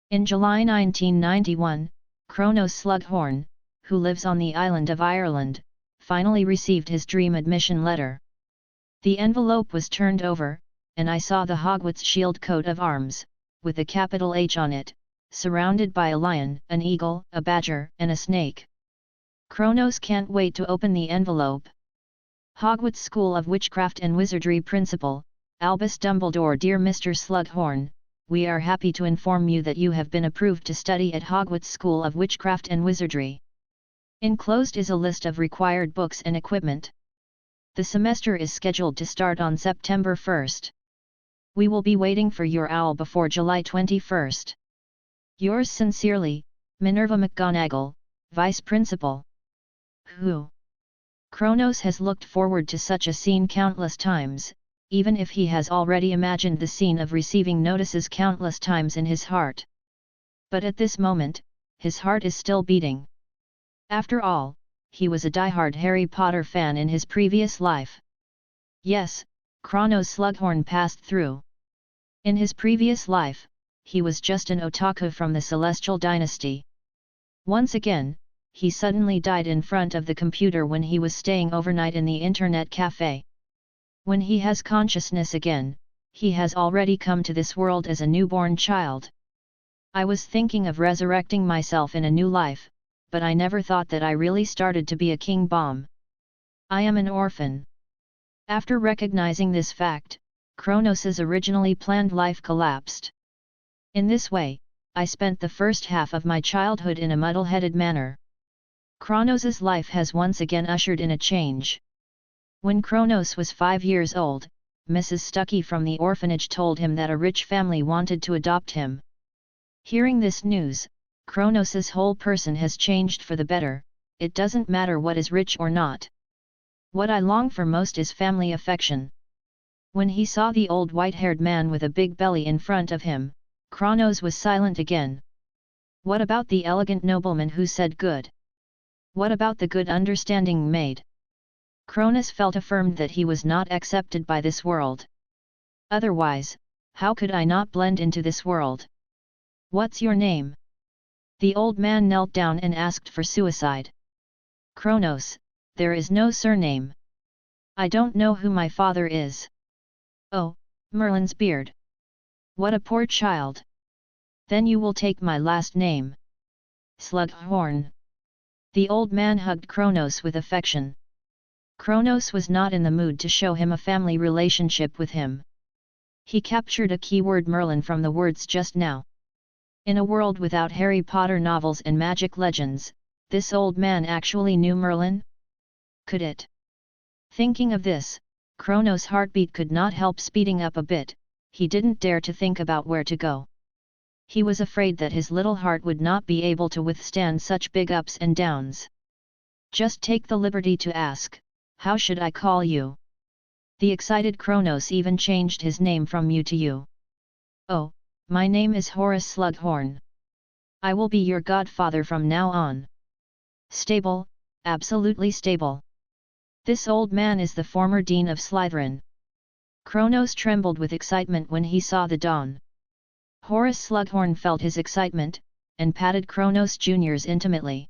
In July 1991, Kronos Slughorn, who lives on the island of Ireland, finally received his dream admission letter. The envelope was turned over, and I saw the Hogwarts shield coat of arms, with a capital H on it, surrounded by a lion, an eagle, a badger, and a snake. Kronos can't wait to open the envelope. Hogwarts School of Witchcraft and Wizardry Principal, Albus Dumbledore. Dear Mr. Slughorn, we are happy to inform you that you have been approved to study at Hogwarts School of Witchcraft and Wizardry. Enclosed is a list of required books and equipment. The semester is scheduled to start on September 1st. We will be waiting for your owl before July 21st. Yours sincerely, Minerva McGonagall, Vice Principal. Who? Kronos has looked forward to such a scene countless times, even if he has already imagined the scene of receiving notices countless times in his heart. But at this moment, his heart is still beating. After all, he was a diehard Harry Potter fan in his previous life. Yes, Kronos Slughorn passed through. In his previous life, he was just an otaku from the Celestial Dynasty. Once again, he suddenly died in front of the computer when he was staying overnight in the internet cafe. When he has consciousness again, he has already come to this world as a newborn child. I was thinking of resurrecting myself in a new life, but I never thought that I really started to be a king bomb. I am an orphan. After recognizing this fact, Kronos's originally planned life collapsed. In this way, I spent the first half of my childhood in a muddle-headed manner. Kronos's life has once again ushered in a change. When Kronos was 5 years old, Mrs. Stuckey from the orphanage told him that a rich family wanted to adopt him. Hearing this news, Kronos's whole person has changed for the better. It doesn't matter what is rich or not. What I long for most is family affection. When he saw the old white-haired man with a big belly in front of him, Kronos was silent again. What about the elegant nobleman who said good? What about the good understanding maid? Kronos felt affirmed that he was not accepted by this world. Otherwise, how could I not blend into this world? What's your name? The old man knelt down and asked for suicide. Kronos, there is no surname. I don't know who my father is. Oh, Merlin's beard. What a poor child. Then you will take my last name. Slughorn. The old man hugged Kronos with affection. Kronos was not in the mood to show him a family relationship with him. He captured a keyword Merlin from the words just now. In a world without Harry Potter novels and magic legends, this old man actually knew Merlin? Could it? Thinking of this, Kronos' heartbeat could not help speeding up a bit. He didn't dare to think about where to go. He was afraid that his little heart would not be able to withstand such big ups and downs. Just take the liberty to ask, how should I call you? The excited Kronos even changed his name from you to you. Oh, my name is Horace Slughorn. I will be your godfather from now on. Stable, absolutely stable. This old man is the former dean of Slytherin. Kronos trembled with excitement when he saw the Don. Horace Slughorn felt his excitement, and patted Kronos Jr.'s intimately.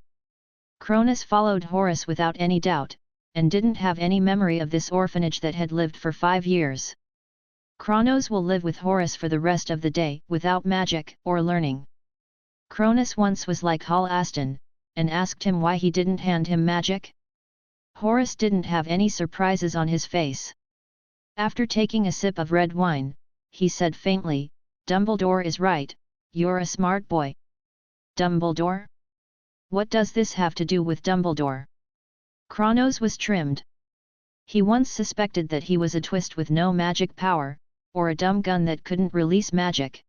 Kronos followed Horace without any doubt, and didn't have any memory of this orphanage that had lived for 5 years. Kronos will live with Horace for the rest of the day, without magic or learning. Kronos once was like Hal Aston, and asked him why he didn't hand him magic. Horace didn't have any surprises on his face. After taking a sip of red wine, he said faintly, Dumbledore is right, you're a smart boy. Dumbledore? What does this have to do with Dumbledore? Kronos was trimmed. He once suspected that he was a twist with no magic power, or a dumb gun that couldn't release magic.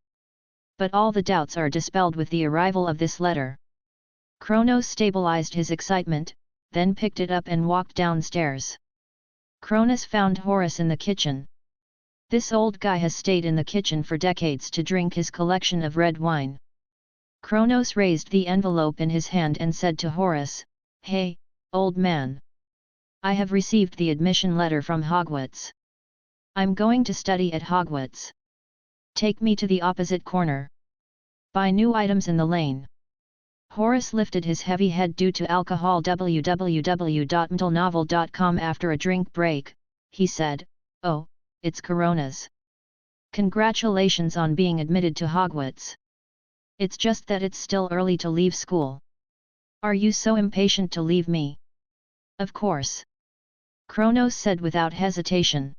But all the doubts are dispelled with the arrival of this letter. Kronos stabilized his excitement, then picked it up and walked downstairs. Kronos found Horace in the kitchen. This old guy has stayed in the kitchen for decades to drink his collection of red wine. Kronos raised the envelope in his hand and said to Horace, Hey, old man. I have received the admission letter from Hogwarts. I'm going to study at Hogwarts. Take me to the opposite corner. Buy new items in the lane. Horace lifted his heavy head due to alcohol. www.mtlnovel.com. After a drink break, he said, "Oh, it's Coronas. Congratulations on being admitted to Hogwarts. It's just that it's still early to leave school. Are you so impatient to leave me?" "Of course," Kronos said without hesitation.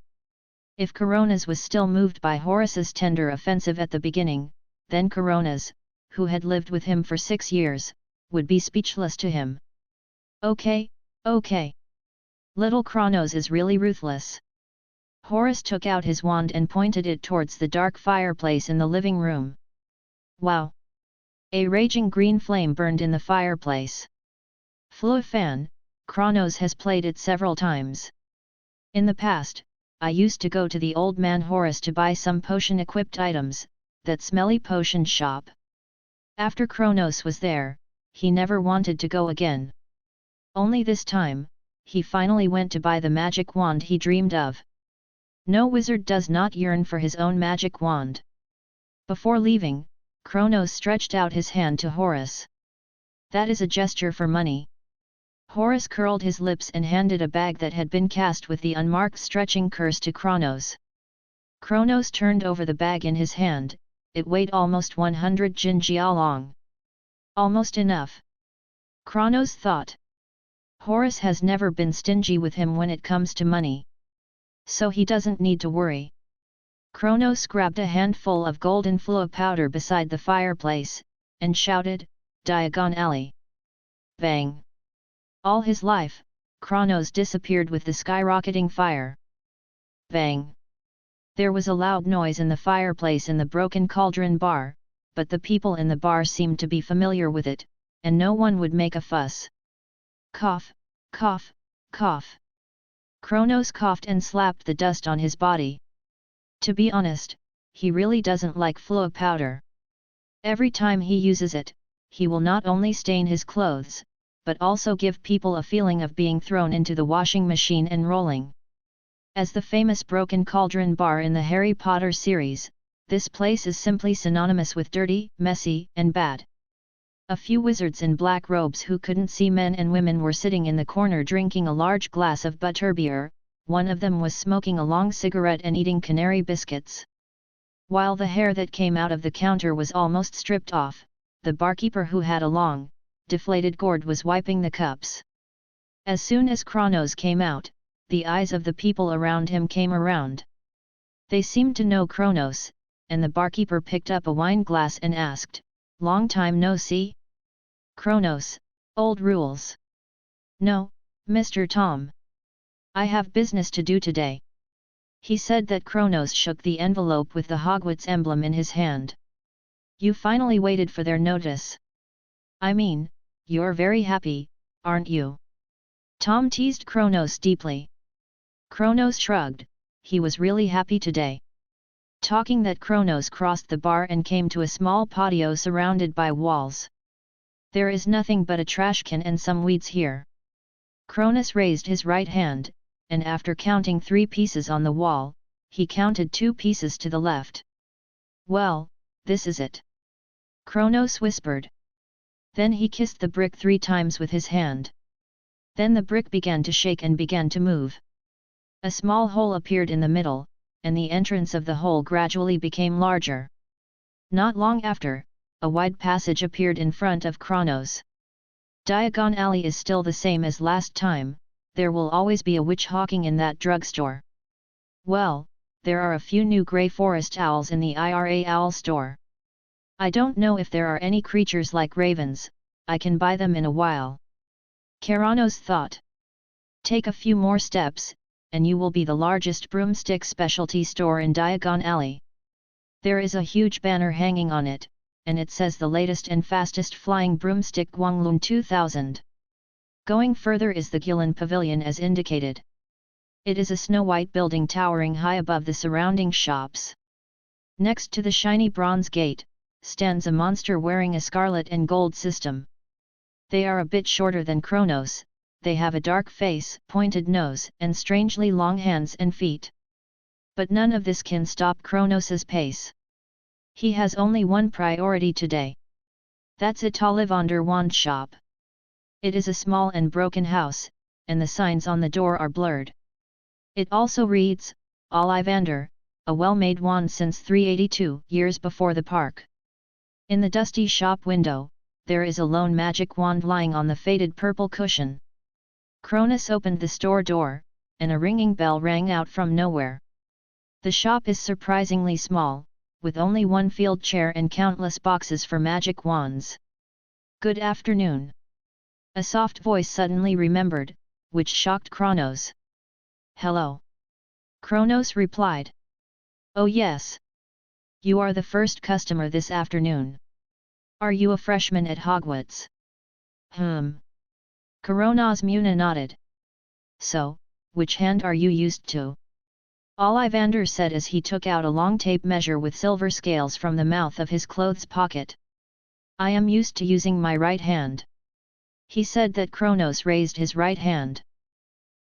If Coronas was still moved by Horace's tender offensive at the beginning, then Coronas, who had lived with him for 6 years, would be speechless to him. "Okay, okay. Little Kronos is really ruthless." Horace took out his wand and pointed it towards the dark fireplace in the living room. "Wow!" A raging green flame burned in the fireplace. "Fluafan, Kronos has played it several times. In the past, I used to go to the old man Horace to buy some potion-equipped items, that smelly potion shop. After Kronos was there, he never wanted to go again. Only this time, he finally went to buy the magic wand he dreamed of. No wizard does not yearn for his own magic wand." Before leaving, Kronos stretched out his hand to Horace. "That is a gesture for money." Horace curled his lips and handed a bag that had been cast with the unmarked stretching curse to Kronos. Kronos turned over the bag in his hand. It weighed almost 100 jinjialong. Almost enough, Kronos thought. Horace has never been stingy with him when it comes to money, so he doesn't need to worry. Kronos grabbed a handful of golden flua powder beside the fireplace, and shouted, "Diagon Alley!" Bang! All his life, Kronos disappeared with the skyrocketing fire. Bang! There was a loud noise in the fireplace in the Broken Cauldron bar, but the people in the bar seemed to be familiar with it, and no one would make a fuss. Cough, cough, cough. Kronos coughed and slapped the dust on his body. To be honest, he really doesn't like flua powder. Every time he uses it, he will not only stain his clothes, but also give people a feeling of being thrown into the washing machine and rolling. As the famous Broken Cauldron bar in the Harry Potter series, this place is simply synonymous with dirty, messy, and bad. A few wizards in black robes who couldn't see men and women were sitting in the corner drinking a large glass of butterbeer. One of them was smoking a long cigarette and eating canary biscuits. While the hair that came out of the counter was almost stripped off, the barkeeper who had a long, deflated gourd was wiping the cups. As soon as Kronos came out, the eyes of the people around him came around. They seemed to know Kronos, and the barkeeper picked up a wine glass and asked, "Long time no see?" "Kronos, old rules." "No, Mr. Tom. I have business to do today." He said that. Kronos shook the envelope with the Hogwarts emblem in his hand. "You finally waited for their notice. I mean, you're very happy, aren't you?" Tom teased Kronos deeply. Kronos shrugged. He was really happy today. Talking that, Kronos crossed the bar and came to a small patio surrounded by walls. "There is nothing but a trash can and some weeds here." Kronos raised his right hand, and after counting 3 pieces on the wall, he counted 2 pieces to the left. "Well, this is it," Kronos whispered. Then he kissed the brick 3 times with his hand. Then the brick began to shake and began to move. A small hole appeared in the middle, and the entrance of the hole gradually became larger. Not long after, a wide passage appeared in front of Kronos. "Diagon Alley is still the same as last time. There will always be a witch hawking in that drugstore." "Well, there are a few new grey forest owls in the IRA owl store. I don't know if there are any creatures like ravens. I can buy them in a while." Kronos thought. "Take a few more steps, and you will be the largest broomstick specialty store in Diagon Alley. There is a huge banner hanging on it, and it says the latest and fastest flying broomstick Guanglun 2000. Going further is the Gillen Pavilion as indicated. It is a snow-white building towering high above the surrounding shops. Next to the shiny bronze gate, stands a monster wearing a scarlet and gold system. They are a bit shorter than Kronos. They have a dark face, pointed nose, and strangely long hands and feet. But none of this can stop Kronos's pace. He has only one priority today. That's it. Ollivander wand shop. It is a small and broken house, and the signs on the door are blurred. It also reads, Ollivander, a well-made wand since 382 years before the park. In the dusty shop window, there is a lone magic wand lying on the faded purple cushion. Cronus opened the store door, and a ringing bell rang out from nowhere. The shop is surprisingly small, with only one field chair and countless boxes for magic wands. Good afternoon. A soft voice suddenly remembered, which shocked Kronos. Hello. Kronos replied. Oh yes. You are the first customer this afternoon. Are you a freshman at Hogwarts? Kronos Muna nodded. So, which hand are you used to? Ollivander said as he took out a long tape measure with silver scales from the mouth of his clothes pocket. I am used to using my right hand. He said that Kronos raised his right hand.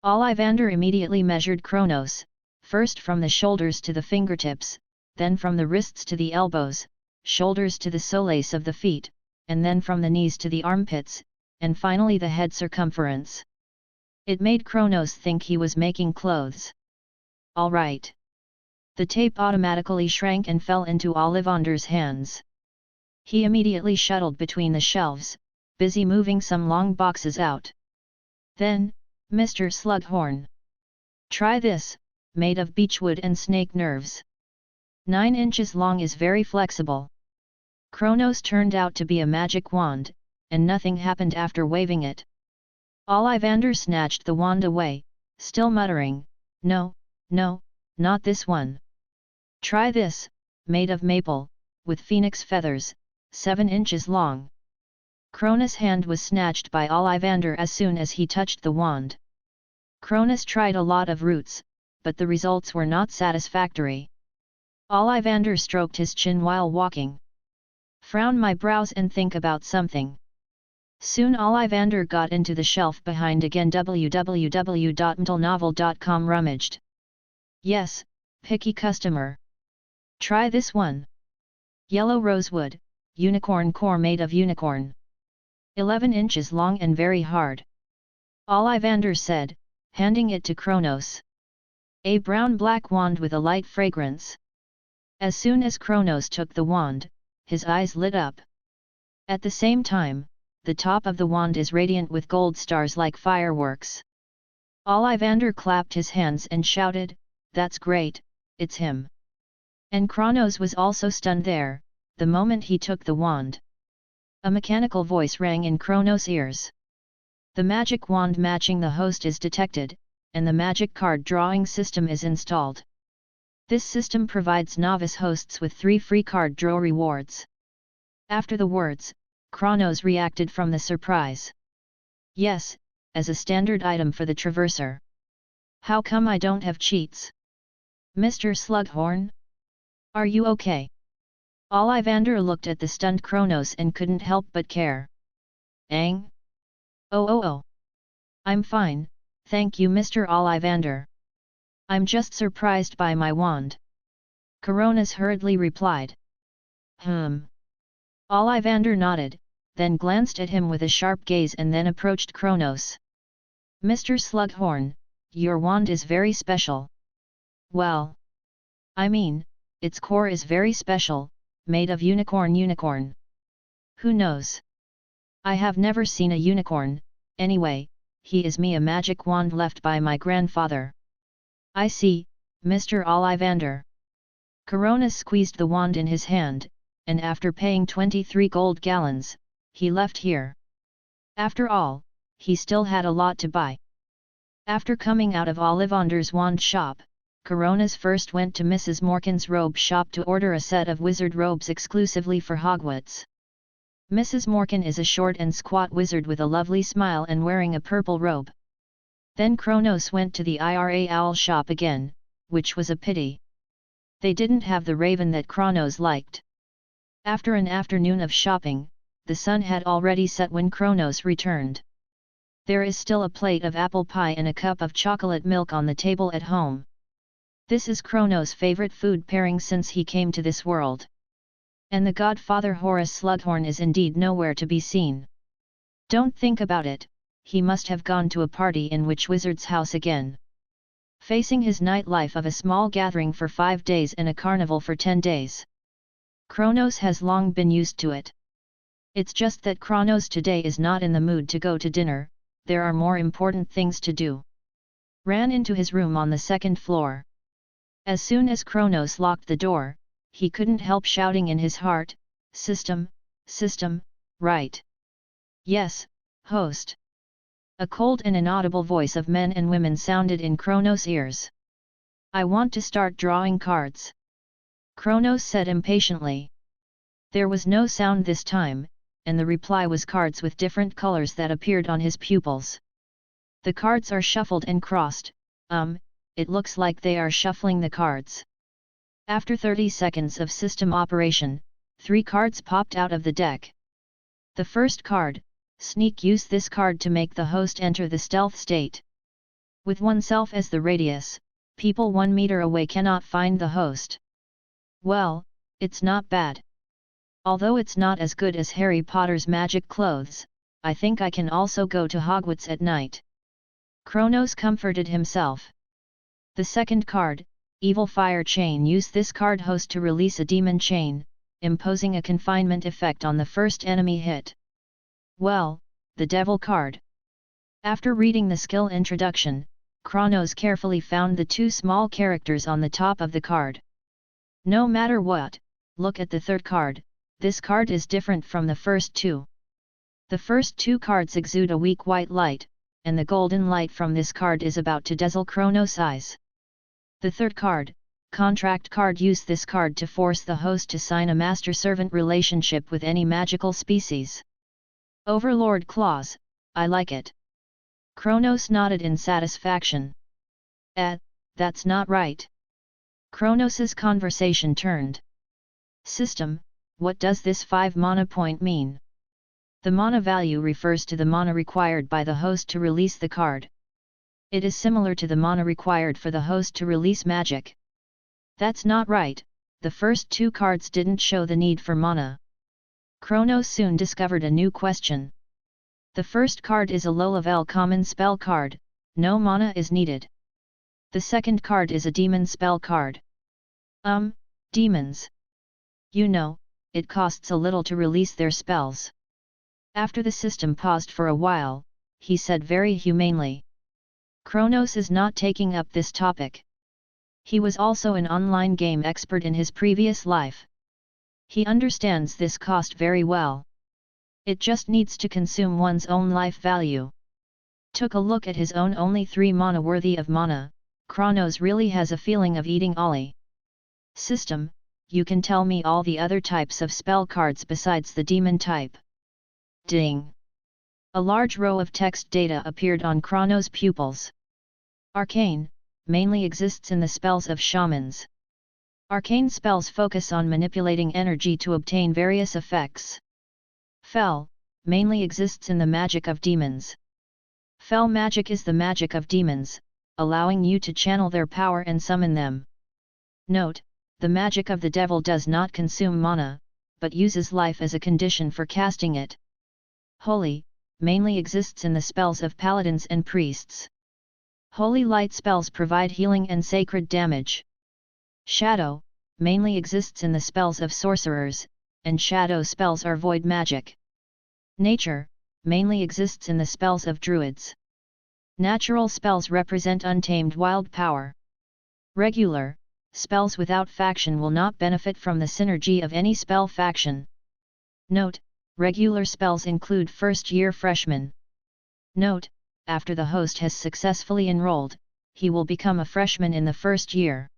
Ollivander immediately measured Kronos, first from the shoulders to the fingertips, then from the wrists to the elbows, shoulders to the soles of the feet, and then from the knees to the armpits, and finally the head circumference. It made Kronos think he was making clothes. All right. The tape automatically shrank and fell into Ollivander's hands. He immediately shuttled between the shelves, busy moving some long boxes out. Then, Mr. Slughorn. Try this, made of beechwood and snake nerves. 9 inches long, is very flexible. Kronos turned out to be a magic wand, and nothing happened after waving it. Ollivander snatched the wand away, still muttering, No, no, not this one. Try this, made of maple, with phoenix feathers, 7 inches long. Kronos' hand was snatched by Ollivander as soon as he touched the wand. Kronos tried a lot of routes, but the results were not satisfactory. Ollivander stroked his chin while walking. Frown my brows and think about something. Soon Ollivander got into the shelf behind again. www.mtlnovel.com rummaged. Yes, picky customer. Try this one. Yellow rosewood, unicorn core made of unicorn. 11 inches long and very hard. Ollivander said, handing it to Kronos. A brown-black wand with a light fragrance. As soon as Kronos took the wand, his eyes lit up. At the same time, the top of the wand is radiant with gold stars like fireworks. Ollivander clapped his hands and shouted, That's great, it's him. And Kronos was also stunned there, the moment he took the wand. A mechanical voice rang in Kronos' ears. The magic wand matching the host is detected, and the magic card drawing system is installed. This system provides novice hosts with 3 free card draw rewards. After the words, Kronos reacted from the surprise. Yes, as a standard item for the traverser. How come I don't have cheats? Mr. Slughorn? Are you okay? Ollivander looked at the stunned Kronos and couldn't help but care. Ang? Oh. I'm fine, thank you Mr. Ollivander. I'm just surprised by my wand. Kronos hurriedly replied. Ollivander nodded, then glanced at him with a sharp gaze and then approached Kronos. Mr. Slughorn, your wand is very special. Well. I mean, its core is very special, made of unicorn. Who knows? I have never seen a unicorn, anyway, he is me a magic wand left by my grandfather. I see, Mr. Ollivander. Kronos squeezed the wand in his hand, and after paying 23 gold gallons, he left here. After all, he still had a lot to buy. After coming out of Ollivander's wand shop, Kronos first went to Mrs. Morkan's robe shop to order a set of wizard robes exclusively for Hogwarts. Mrs. Morkan is a short and squat wizard with a lovely smile and wearing a purple robe. Then Kronos went to the IRA owl shop again, which was a pity. They didn't have the raven that Kronos liked. After an afternoon of shopping, the sun had already set when Kronos returned. There is still a plate of apple pie and a cup of chocolate milk on the table at home. This is Kronos' favorite food pairing since he came to this world. And the godfather Horace Slughorn is indeed nowhere to be seen. Don't think about it, he must have gone to a party in which wizard's house again. Facing his nightlife of a small gathering for 5 days and a carnival for 10 days. Kronos has long been used to it. It's just that Kronos today is not in the mood to go to dinner, there are more important things to do. Ran into his room on the 2nd floor. As soon as Kronos locked the door, he couldn't help shouting in his heart, "System, system, right. Yes, host." A cold and inaudible voice of men and women sounded in Kronos' ears. "I want to start drawing cards," Kronos said impatiently. There was no sound this time, and the reply was cards with different colors that appeared on his pupils. "The cards are shuffled and crossed, it looks like they are shuffling the cards." After 30 seconds of system operation, 3 cards popped out of the deck. The first card, Sneak. Use this card to make the host enter the stealth state. With oneself as the radius, people 1 meter away cannot find the host. Well, it's not bad. Although it's not as good as Harry Potter's magic clothes, I think I can also go to Hogwarts at night. Kronos comforted himself. The second card, Evil Fire Chain. Use this card host to release a demon chain, imposing a confinement effect on the first enemy hit. Well, the devil card. After reading the skill introduction, Kronos carefully found the 2 small characters on the top of the card. No matter what, look at the third card, this card is different from the first 2. The first 2 cards exude a weak white light, and the golden light from this card is about to dazzle Kronos' eyes. The third card, Contract card. Use this card to force the host to sign a master-servant relationship with any magical species. Overlord clause, I like it. Kronos nodded in satisfaction. That's not right. Kronos' conversation turned. System, what does this 5 mana point mean? The mana value refers to the mana required by the host to release the card. It is similar to the mana required for the host to release magic. That's not right, the first 2 cards didn't show the need for mana. Kronos soon discovered a new question. The first card is a low-level common spell card, no mana is needed. The second card is a demon spell card. Demons. You know, it costs a little to release their spells. After the system paused for a while, he said very humanely. Kronos is not taking up this topic. He was also an online game expert in his previous life. He understands this cost very well. It just needs to consume one's own life value. Took a look at his own only 3 mana worthy of mana, Kronos really has a feeling of eating Ollie. System, you can tell me all the other types of spell cards besides the demon type. Ding! A large row of text data appeared on Kronos' pupils. Arcane, mainly exists in the spells of shamans. Arcane spells focus on manipulating energy to obtain various effects. Fel, mainly exists in the magic of demons. Fel magic is the magic of demons, allowing you to channel their power and summon them. Note, the magic of the devil does not consume mana, but uses life as a condition for casting it. Holy, mainly exists in the spells of paladins and priests. Holy light spells provide healing and sacred damage. Shadow, mainly exists in the spells of sorcerers, and shadow spells are void magic. Nature, mainly exists in the spells of druids. Natural spells represent untamed wild power. Regular, spells without faction will not benefit from the synergy of any spell faction. Note, regular spells include first-year freshmen. Note, after the host has successfully enrolled, he will become a freshman in the first year.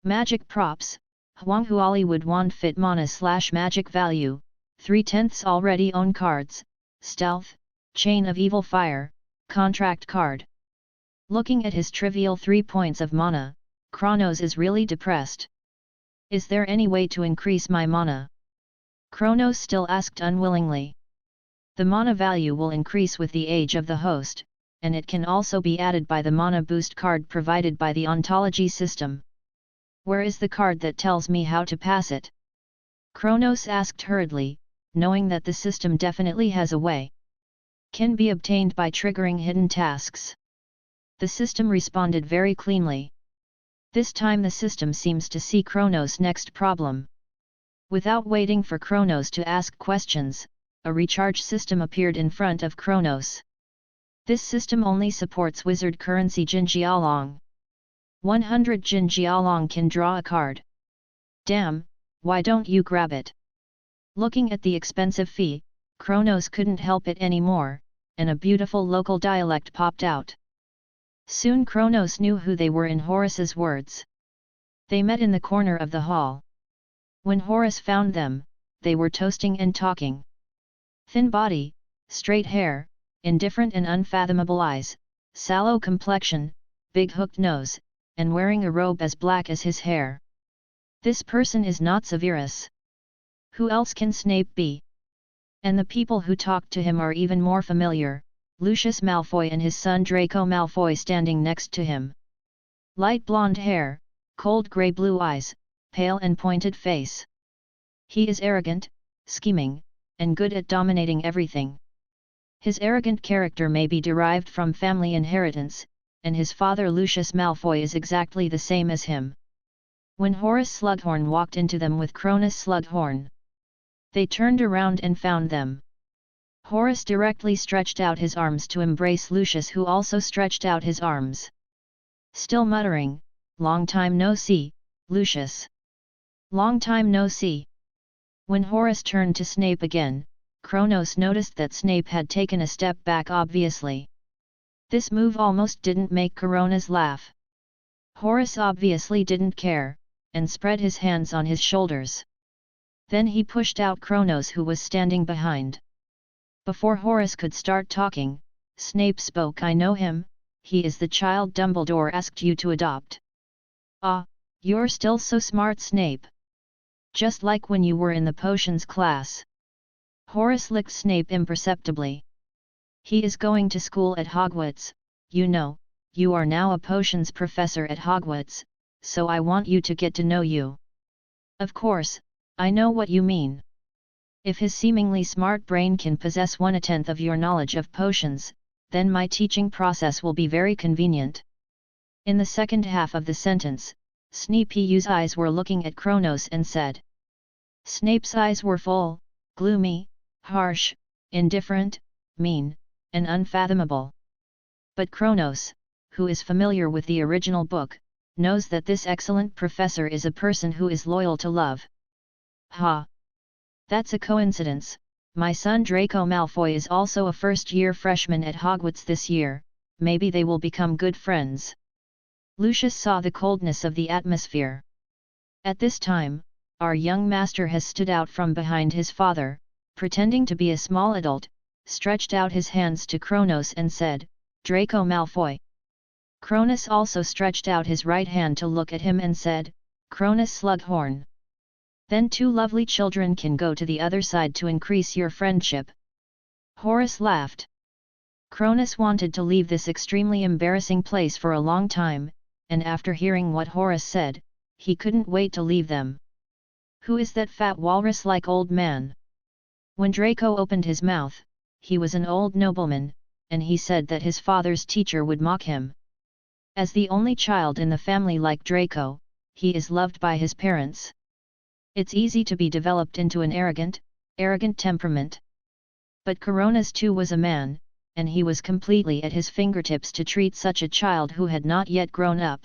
Magic props, Huanghuali Wood Wand Fit Mana / Magic Value, 3/10 already own cards, Stealth, Chain of Evil Fire, Contract card. Looking at his trivial 3 points of mana, Kronos is really depressed. Is there any way to increase my mana? Kronos still asked unwillingly. The mana value will increase with the age of the host, and it can also be added by the mana boost card provided by the ontology system. Where is the card that tells me how to pass it? Kronos asked hurriedly, knowing that the system definitely has a way. Can be obtained by triggering hidden tasks. The system responded very cleanly. This time the system seems to see Kronos' next problem. Without waiting for Kronos to ask questions, a recharge system appeared in front of Kronos. This system only supports wizard currency Jin Jialong. 100 Jin Jialong can draw a card. Damn, why don't you grab it? Looking at the expensive fee, Kronos couldn't help it anymore, and a beautiful local dialect popped out. Soon Kronos knew who they were in Horace's words. They met in the corner of the hall. When Horace found them, they were toasting and talking. Thin body, straight hair, indifferent and unfathomable eyes, sallow complexion, big hooked nose, and wearing a robe as black as his hair. This person is not Severus. Who else can Snape be? And the people who talked to him are even more familiar, Lucius Malfoy and his son Draco Malfoy standing next to him. Light blonde hair, cold grey-blue eyes, pale and pointed face. He is arrogant, scheming, and good at dominating everything. His arrogant character may be derived from family inheritance, and his father Lucius Malfoy is exactly the same as him. When Horace Slughorn walked into them with Cronus Slughorn, they turned around and found them. Horace directly stretched out his arms to embrace Lucius, who also stretched out his arms. Still muttering, "Long time no see, Lucius. Long time no see." When Horace turned to Snape again, Kronos noticed that Snape had taken a step back obviously. This move almost didn't make Coronas laugh. Horace obviously didn't care, and spread his hands on his shoulders. Then he pushed out Kronos, who was standing behind. Before Horace could start talking, Snape spoke. "I know him, he is the child Dumbledore asked you to adopt." "Ah, you're still so smart, Snape. Just like when you were in the potions class." Horace licked Snape imperceptibly. "He is going to school at Hogwarts, you know, you are now a potions professor at Hogwarts, so I want you to get to know you." "Of course, I know what you mean. If his seemingly smart brain can possess 1/10 of your knowledge of potions, then my teaching process will be very convenient." In the second half of the sentence, Snape's eyes were looking at Kronos and said. Snape's eyes were full, gloomy, harsh, indifferent, mean, and unfathomable. But Kronos, who is familiar with the original book, knows that this excellent professor is a person who is loyal to love. "Ha! That's a coincidence, my son Draco Malfoy is also a first-year freshman at Hogwarts this year, maybe they will become good friends." Lucius saw the coldness of the atmosphere. At this time, our young master has stood out from behind his father, pretending to be a small adult, stretched out his hands to Kronos and said, "Draco Malfoy." Kronos also stretched out his right hand to look at him and said, "Cronus Slughorn." "Then two lovely children can go to the other side to increase your friendship." Horace laughed. Kronos wanted to leave this extremely embarrassing place for a long time, and after hearing what Horace said, he couldn't wait to leave them. "Who is that fat walrus-like old man?" When Draco opened his mouth, he was an old nobleman, and he said that his father's teacher would mock him. As the only child in the family like Draco, he is loved by his parents. It's easy to be developed into an arrogant temperament. But Coronas too was a man, and he was completely at his fingertips to treat such a child who had not yet grown up.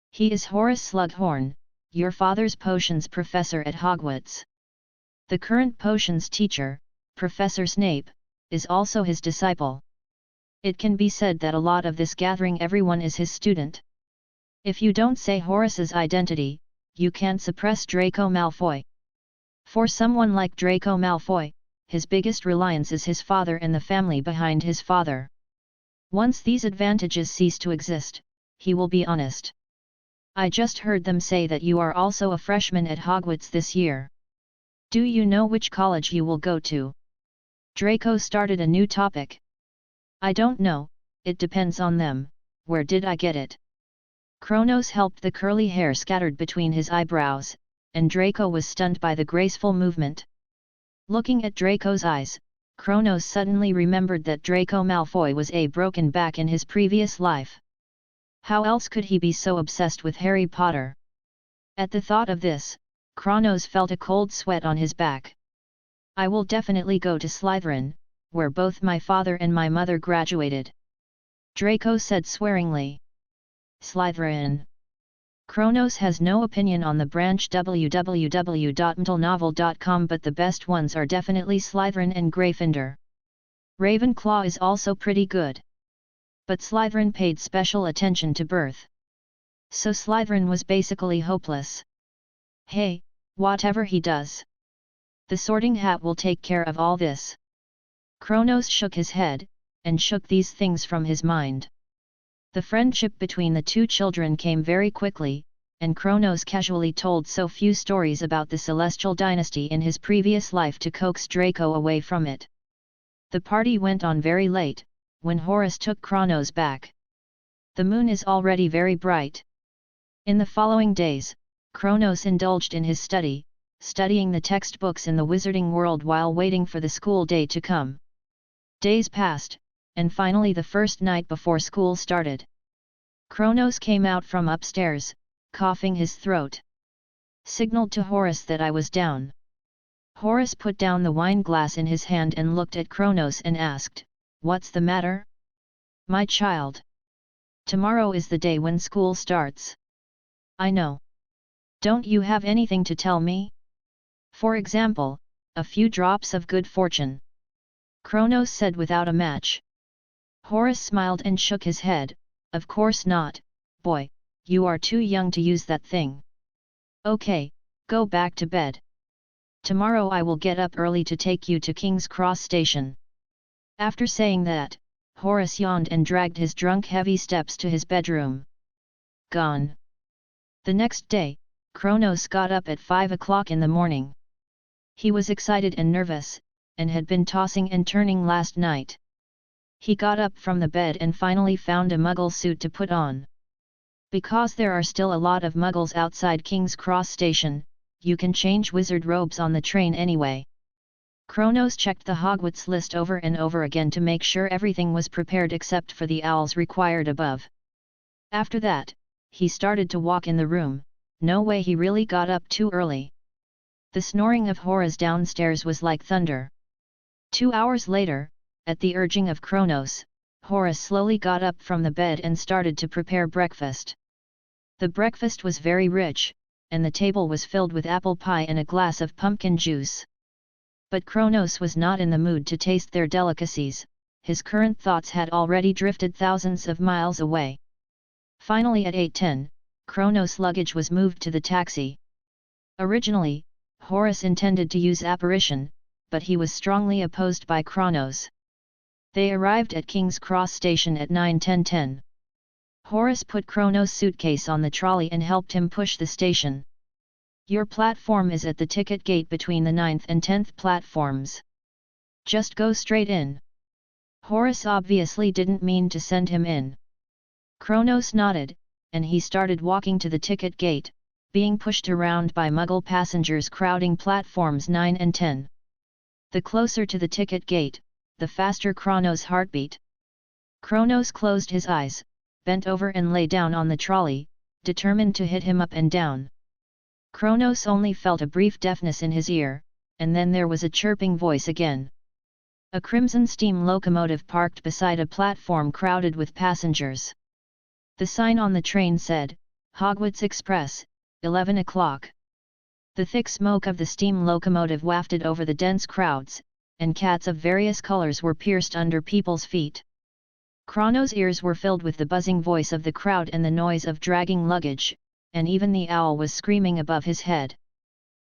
"He is Horace Slughorn, your father's potions professor at Hogwarts. The current potions teacher, Professor Snape, is also his disciple. It can be said that a lot of this gathering everyone is his student. If you don't say Horace's identity, you can't suppress Draco Malfoy. For someone like Draco Malfoy, his biggest reliance is his father and the family behind his father. Once these advantages cease to exist, he will be honest. I just heard them say that you are also a freshman at Hogwarts this year. Do you know which college you will go to?" Draco started a new topic. "I don't know, it depends on them. Where did I get it?" Kronos helped the curly hair scattered between his eyebrows, and Draco was stunned by the graceful movement. Looking at Draco's eyes, Kronos suddenly remembered that Draco Malfoy was a broken back in his previous life. How else could he be so obsessed with Harry Potter? At the thought of this, Kronos felt a cold sweat on his back. I will definitely go to Slytherin, where both my father and my mother graduated. Draco said swearingly. Slytherin. Kronos has no opinion on the branch www.mtlnovel.com, but the best ones are definitely Slytherin and Gryffindor. Ravenclaw is also pretty good. But Slytherin paid special attention to birth. So Slytherin was basically hopeless. Hey, whatever he does, the Sorting Hat will take care of all this. Kronos shook his head, and shook these things from his mind. The friendship between the two children came very quickly, and Kronos casually told so few stories about the Celestial Dynasty in his previous life to coax Draco away from it. The party went on very late, when Horace took Kronos back. The moon is already very bright. In the following days, Kronos indulged in his study, studying the textbooks in the wizarding world while waiting for the school day to come. Days passed, and finally the first night before school started. Kronos came out from upstairs, coughing his throat. Signaled to Horace that I was down. Horace put down the wine glass in his hand and looked at Kronos and asked, "What's the matter?" "My child. Tomorrow is the day when school starts." "I know. Don't you have anything to tell me? For example, a few drops of good fortune?" Kronos said without a match. Horace smiled and shook his head. "Of course not, boy, you are too young to use that thing. Okay, go back to bed. Tomorrow I will get up early to take you to King's Cross Station." After saying that, Horace yawned and dragged his drunk heavy steps to his bedroom. Gone. The next day, Kronos got up at 5 o'clock in the morning. He was excited and nervous, and had been tossing and turning last night. He got up from the bed and finally found a Muggle suit to put on. Because there are still a lot of Muggles outside King's Cross Station, you can change wizard robes on the train anyway. Kronos checked the Hogwarts list over and over again to make sure everything was prepared except for the owls required above. After that, he started to walk in the room. No way he really got up too early. The snoring of Horace downstairs was like thunder. 2 hours later, at the urging of Kronos, Horace slowly got up from the bed and started to prepare breakfast. The breakfast was very rich, and the table was filled with apple pie and a glass of pumpkin juice. But Kronos was not in the mood to taste their delicacies. His current thoughts had already drifted thousands of miles away. Finally at 8:10, Kronos' luggage was moved to the taxi. Originally, Horace intended to use apparition, but he was strongly opposed by Kronos. They arrived at King's Cross Station at 9:10. Horace put Kronos' suitcase on the trolley and helped him push the station. "Your platform is at the ticket gate between the 9th and 10th platforms. Just go straight in." Horace obviously didn't mean to send him in. Kronos nodded, and he started walking to the ticket gate, being pushed around by Muggle passengers crowding platforms 9 and 10. The closer to the ticket gate, the faster Kronos' heartbeat. Kronos closed his eyes, bent over and lay down on the trolley, determined to hit him up and down. Kronos only felt a brief deafness in his ear, and then there was a chirping voice again. A crimson steam locomotive parked beside a platform crowded with passengers. The sign on the train said, "Hogwarts Express, 11 o'clock. The thick smoke of the steam locomotive wafted over the dense crowds, and cats of various colors were pierced under people's feet. Kronos' ears were filled with the buzzing voice of the crowd and the noise of dragging luggage, and even the owl was screaming above his head.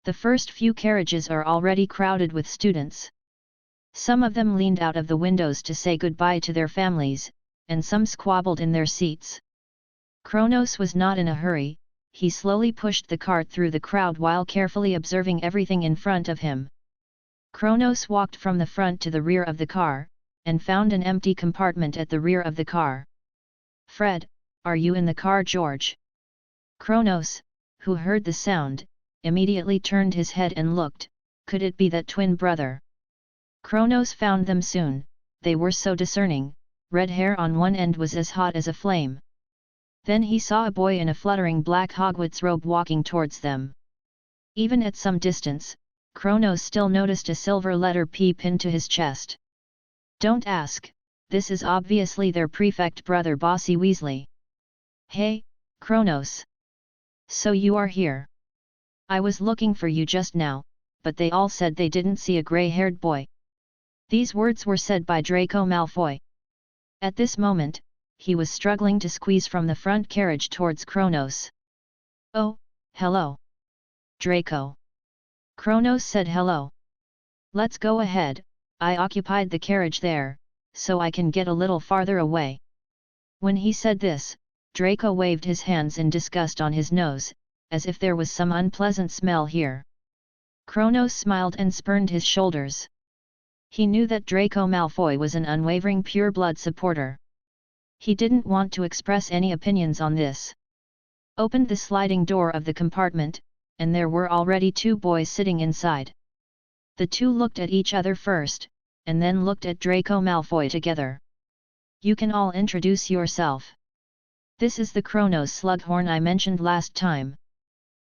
The first few carriages are already crowded with students. Some of them leaned out of the windows to say goodbye to their families, and some squabbled in their seats. Kronos was not in a hurry. He slowly pushed the cart through the crowd while carefully observing everything in front of him. Kronos walked from the front to the rear of the car, and found an empty compartment at the rear of the car. "Fred, are you in the car, George?" Kronos, who heard the sound, immediately turned his head and looked. Could it be that twin brother? Kronos found them soon. They were so discerning. Red hair on one end was as hot as a flame. Then he saw a boy in a fluttering black Hogwarts robe walking towards them. Even at some distance, Kronos still noticed a silver letter P pinned to his chest. Don't ask, this is obviously their prefect brother Bossy Weasley. Hey, Kronos. So you are here. I was looking for you just now, but they all said they didn't see a grey-haired boy. These words were said by Draco Malfoy. At this moment, he was struggling to squeeze from the front carriage towards Kronos. Oh, hello. Draco. Kronos said hello. Let's go ahead, I occupied the carriage there, so I can get a little farther away. When he said this, Draco waved his hands in disgust on his nose, as if there was some unpleasant smell here. Kronos smiled and spurned his shoulders. He knew that Draco Malfoy was an unwavering pure-blood supporter. He didn't want to express any opinions on this. Opened the sliding door of the compartment, and there were already two boys sitting inside. The two looked at each other first, and then looked at Draco Malfoy together. You can all introduce yourself. This is the Kronos Slughorn I mentioned last time.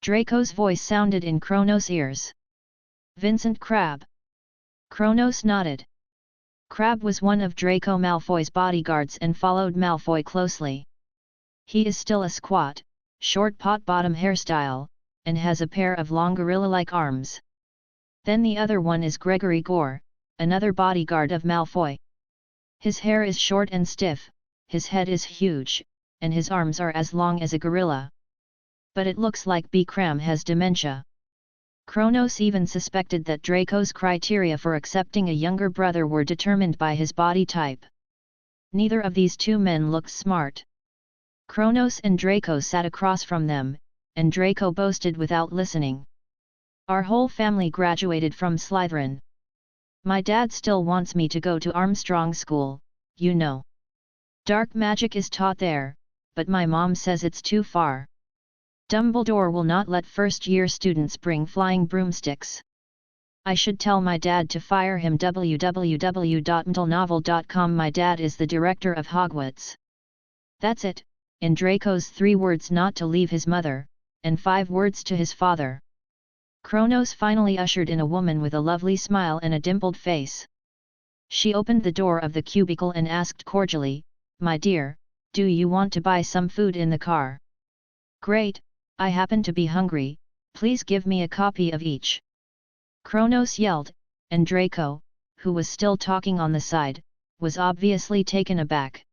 Draco's voice sounded in Kronos' ears. Vincent Crabbe. Kronos nodded. Crabbe was one of Draco Malfoy's bodyguards and followed Malfoy closely. He is still a squat, short pot-bottom hairstyle, and has a pair of long gorilla-like arms. Then the other one is Gregory Gore, another bodyguard of Malfoy. His hair is short and stiff, his head is huge, and his arms are as long as a gorilla. But it looks like B-Cram has dementia. Kronos even suspected that Draco's criteria for accepting a younger brother were determined by his body type. Neither of these two men looked smart. Kronos and Draco sat across from them, and Draco boasted without listening. Our whole family graduated from Slytherin. My dad still wants me to go to Armstrong School, you know. Dark magic is taught there, but my mom says it's too far. Dumbledore will not let first-year students bring flying broomsticks. I should tell my dad to fire him. www.mtlnovel.com. My dad is the director of Hogwarts. That's it, in Draco's 3 words not to leave his mother, and 5 words to his father. Kronos finally ushered in a woman with a lovely smile and a dimpled face. She opened the door of the cubicle and asked cordially, "My dear, do you want to buy some food in the car?" "Great, I happen to be hungry, please give me a copy of each." Kronos yelled, and Draco, who was still talking on the side, was obviously taken aback.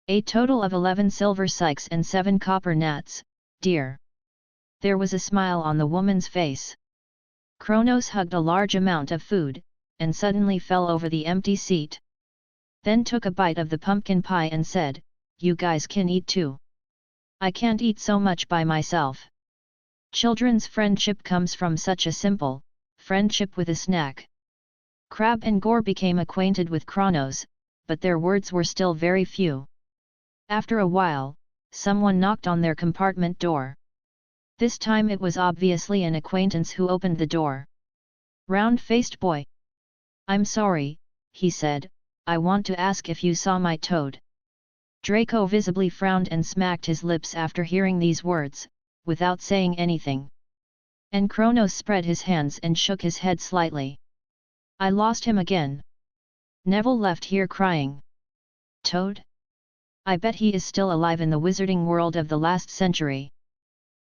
"A total of 11 silver sykes and 7 copper nats, dear." There was a smile on the woman's face. Kronos hugged a large amount of food, and suddenly fell over the empty seat. Then took a bite of the pumpkin pie and said, "You guys can eat too. I can't eat so much by myself." Children's friendship comes from such a simple friendship with a snack. Crabbe and Gore became acquainted with Kronos, but their words were still very few. After a while, someone knocked on their compartment door. This time it was obviously an acquaintance who opened the door. Round-faced boy. "I'm sorry," he said, "I want to ask if you saw my toad." Draco visibly frowned and smacked his lips after hearing these words, without saying anything. And Kronos spread his hands and shook his head slightly. "I lost him again. Neville left here crying." "Toad? I bet he is still alive in the wizarding world of the last century."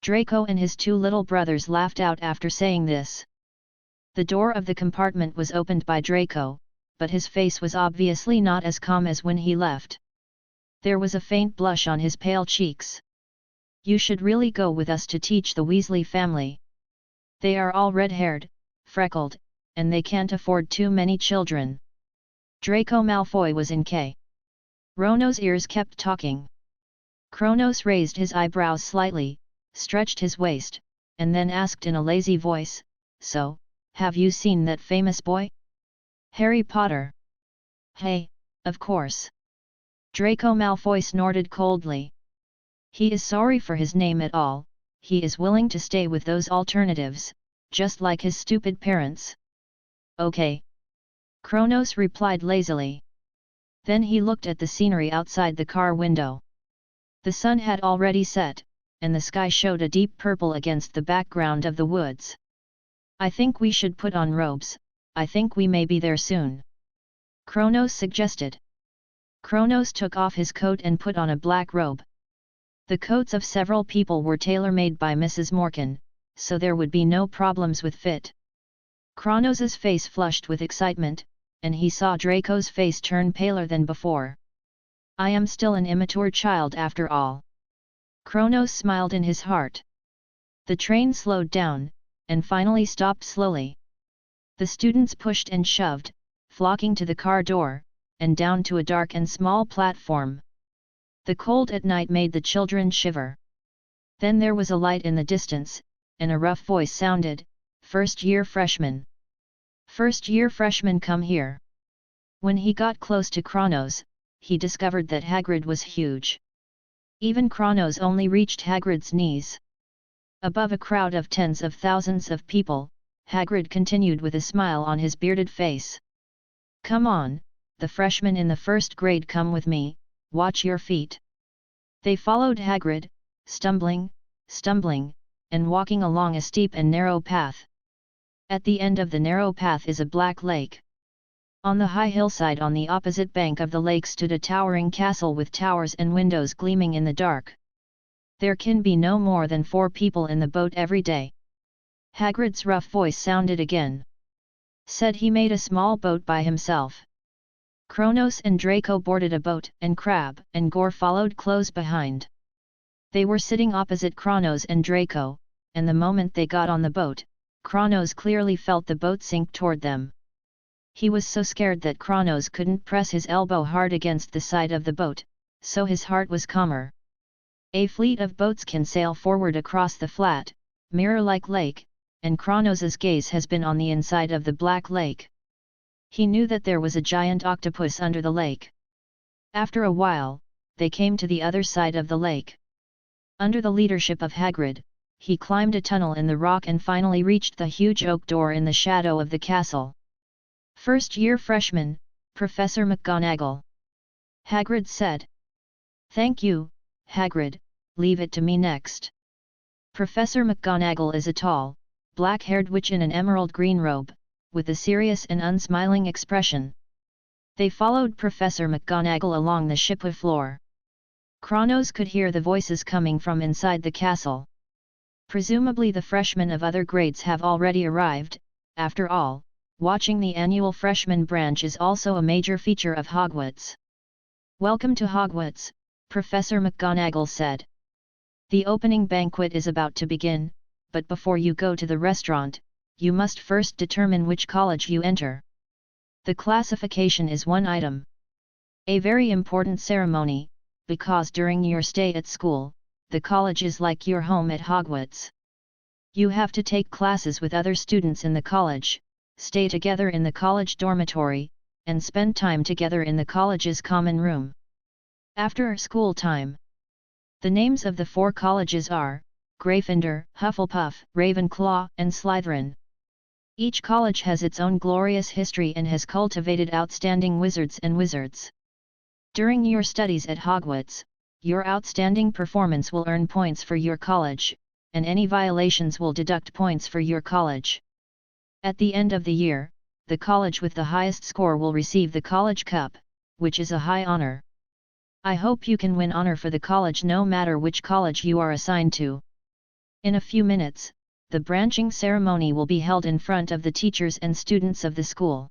Draco and his 2 little brothers laughed out after saying this. The door of the compartment was opened by Draco, but his face was obviously not as calm as when he left. There was a faint blush on his pale cheeks. "You should really go with us to teach the Weasley family. They are all red-haired, freckled, and they can't afford too many children." Draco Malfoy was in K. Rono's ears kept talking. Kronos raised his eyebrows slightly, stretched his waist, and then asked in a lazy voice, "So, have you seen that famous boy? Harry Potter?" "Hey, of course." Draco Malfoy snorted coldly. "He is sorry for his name at all, he is willing to stay with those alternatives, just like his stupid parents. Okay. Kronos replied lazily. Then he looked at the scenery outside the car window. The sun had already set, and the sky showed a deep purple against the background of the woods. I think we should put on robes, I think we may be there soon. Kronos suggested. Kronos took off his coat and put on a black robe. The coats of several people were tailor-made by Mrs. Morkan, so there would be no problems with fit. Kronos's face flushed with excitement, and he saw Draco's face turn paler than before. I am still an immature child after all. Kronos smiled in his heart. The train slowed down, and finally stopped slowly. The students pushed and shoved, flocking to the car door, and down to a dark and small platform. The cold at night made the children shiver. Then there was a light in the distance, and a rough voice sounded, "First-year freshman. First-year freshman, come here." When he got close to Kronos, he discovered that Hagrid was huge. Even Kronos only reached Hagrid's knees. Above a crowd of tens of thousands of people, Hagrid continued with a smile on his bearded face. "Come on, the freshmen in the first grade, come with me, watch your feet." They followed Hagrid, stumbling, and walking along a steep and narrow path. At the end of the narrow path is a black lake. On the high hillside on the opposite bank of the lake stood a towering castle with towers and windows gleaming in the dark. There can be no more than 4 people in the boat every day. Hagrid's rough voice sounded again. Said he made a small boat by himself. Kronos and Draco boarded a boat, and Crabbe and Gore followed close behind. They were sitting opposite Kronos and Draco, and the moment they got on the boat, Kronos clearly felt the boat sink toward them. He was so scared that Kronos couldn't press his elbow hard against the side of the boat, so his heart was calmer. A fleet of boats can sail forward across the flat, mirror-like lake, and Kronos's gaze has been on the inside of the black lake. He knew that there was a giant octopus under the lake. After a while, they came to the other side of the lake. Under the leadership of Hagrid, he climbed a tunnel in the rock and finally reached the huge oak door in the shadow of the castle. "First-year freshman, Professor McGonagall," Hagrid said. "Thank you, Hagrid, leave it to me next." Professor McGonagall is a tall, black-haired witch in an emerald green robe, with a serious and unsmiling expression. They followed Professor McGonagall along the shipway floor. Kronos could hear the voices coming from inside the castle. Presumably the freshmen of other grades have already arrived. After all, watching the annual freshman branch is also a major feature of Hogwarts. "Welcome to Hogwarts," Professor McGonagall said. "The opening banquet is about to begin, but before you go to the restaurant, you must first determine which college you enter. The classification is one item. A very important ceremony, because during your stay at school, the college is like your home at Hogwarts. You have to take classes with other students in the college, stay together in the college dormitory, and spend time together in the college's common room. After school time. The names of the 4 colleges are Gryffindor, Hufflepuff, Ravenclaw, and Slytherin. Each college has its own glorious history and has cultivated outstanding wizards and wizards. During your studies at Hogwarts, your outstanding performance will earn points for your college, and any violations will deduct points for your college. At the end of the year, the college with the highest score will receive the College Cup, which is a high honor. I hope you can win honor for the college no matter which college you are assigned to. In a few minutes, the branching ceremony will be held in front of the teachers and students of the school.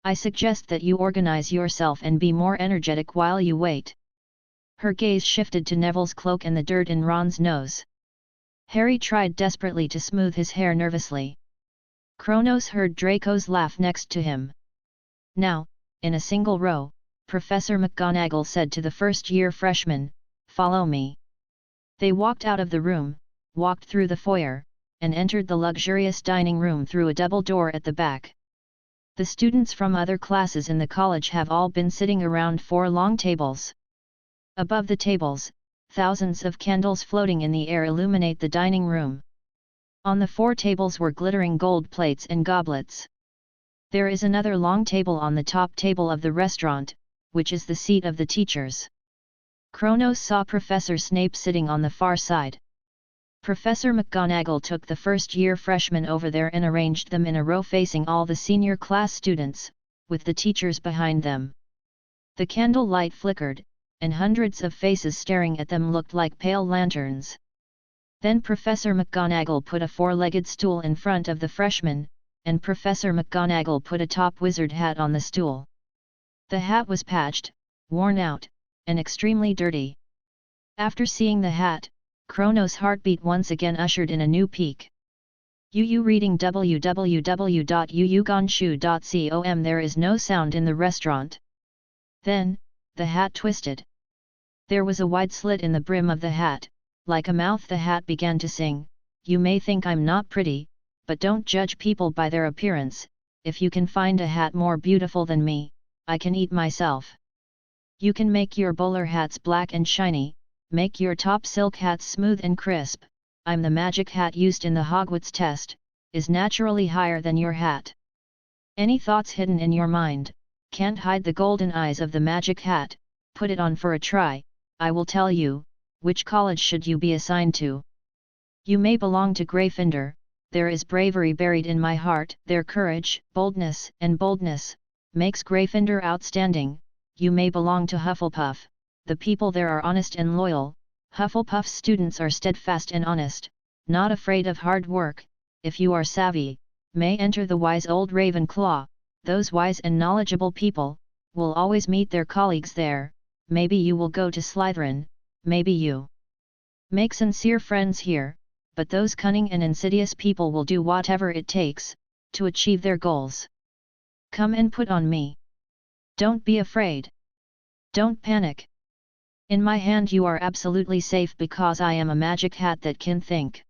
I suggest that you organize yourself and be more energetic while you wait." Her gaze shifted to Neville's cloak and the dirt in Ron's nose. Harry tried desperately to smooth his hair nervously. Kronos heard Draco's laugh next to him. "Now, in a single row," Professor McGonagall said to the first-year freshmen, "follow me." They walked out of the room, walked through the foyer, and entered the luxurious dining room through a double door at the back. The students from other classes in the college have all been sitting around 4 long tables. Above the tables, thousands of candles floating in the air illuminate the dining room. On the 4 tables were glittering gold plates and goblets. There is another long table on the top table of the restaurant, which is the seat of the teachers. Kronos saw Professor Snape sitting on the far side. Professor McGonagall took the first-year freshmen over there and arranged them in a row facing all the senior class students, with the teachers behind them. The candle light flickered, and hundreds of faces staring at them looked like pale lanterns. Then Professor McGonagall put a 4-legged stool in front of the freshmen, and Professor McGonagall put a top wizard hat on the stool. The hat was patched, worn out, and extremely dirty. After seeing the hat, Kronos' heartbeat once again ushered in a new peak. UU reading www.uuganshu.com. There is no sound in the restaurant. Then, the hat twisted. There was a wide slit in the brim of the hat, like a mouth. The hat began to sing, "You may think I'm not pretty, but don't judge people by their appearance. If you can find a hat more beautiful than me, I can eat myself. You can make your bowler hats black and shiny, make your top silk hats smooth and crisp. I'm the magic hat used in the Hogwarts test, is naturally higher than your hat. Any thoughts hidden in your mind, can't hide the golden eyes of the magic hat, put it on for a try, I will tell you, which college should you be assigned to. You may belong to Gryffindor, there is bravery buried in my heart, their courage, boldness, makes Gryffindor outstanding. You may belong to Hufflepuff, the people there are honest and loyal, Hufflepuff's students are steadfast and honest, not afraid of hard work. If you are savvy, may enter the wise old Ravenclaw, those wise and knowledgeable people, will always meet their colleagues there. Maybe you will go to Slytherin, maybe you make sincere friends here, but those cunning and insidious people will do whatever it takes, to achieve their goals. Come and put on me. Don't be afraid. Don't panic. In my hand you are absolutely safe because I am a magic hat that can think.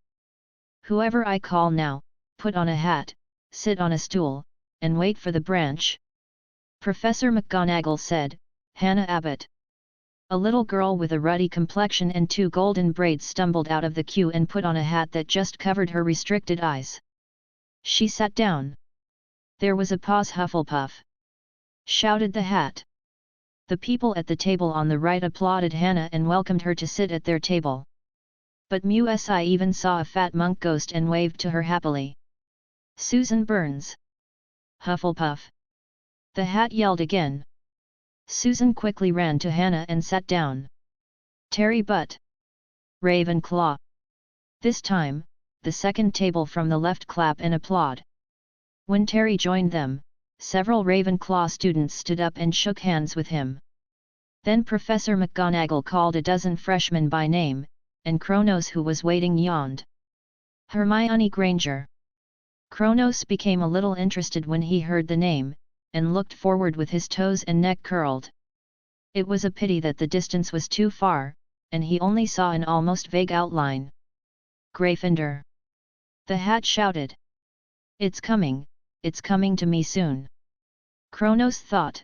Whoever I call now, put on a hat, sit on a stool, and wait for the branch." Professor McGonagall said, "Hannah Abbott." A little girl with a ruddy complexion and 2 golden braids stumbled out of the queue and put on a hat that just covered her restricted eyes. She sat down. "There was a pause." "Hufflepuff!" shouted the hat. The people at the table on the right applauded Hannah and welcomed her to sit at their table. But Musi even saw a fat monk ghost and waved to her happily. "Susan Burns!" "Hufflepuff!" the hat yelled again. Susan quickly ran to Hannah and sat down. "Terry Butt!" "Ravenclaw!" This time, the second table from the left clap and applaud. When Terry joined them, several Ravenclaw students stood up and shook hands with him. Then Professor McGonagall called a dozen freshmen by name, and Kronos, who was waiting, yawned. "Hermione Granger." Kronos became a little interested when he heard the name, and looked forward with his toes and neck curled. It was a pity that the distance was too far, and he only saw an almost vague outline. "Gryffindor!" the hat shouted. It's coming to me soon." Kronos thought.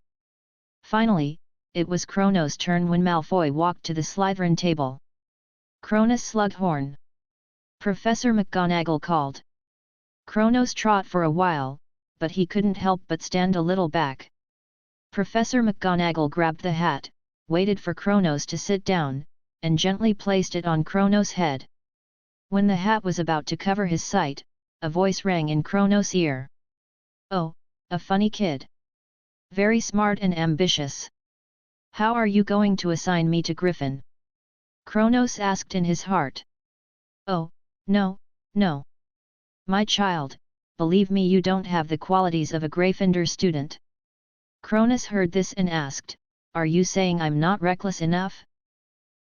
Finally, it was Kronos' turn when Malfoy walked to the Slytherin table. "Cronus Slughorn!" Professor McGonagall called. Kronos trot for a while, but he couldn't help but stand a little back. Professor McGonagall grabbed the hat, waited for Kronos to sit down, and gently placed it on Kronos' head. When the hat was about to cover his sight, a voice rang in Kronos' ear. "Oh, a funny kid. Very smart and ambitious. How are you going to assign me to Griffin?" Kronos asked in his heart. "Oh, no, no. My child, believe me, you don't have the qualities of a Gryffindor student." Kronos heard this and asked, "Are you saying I'm not reckless enough?"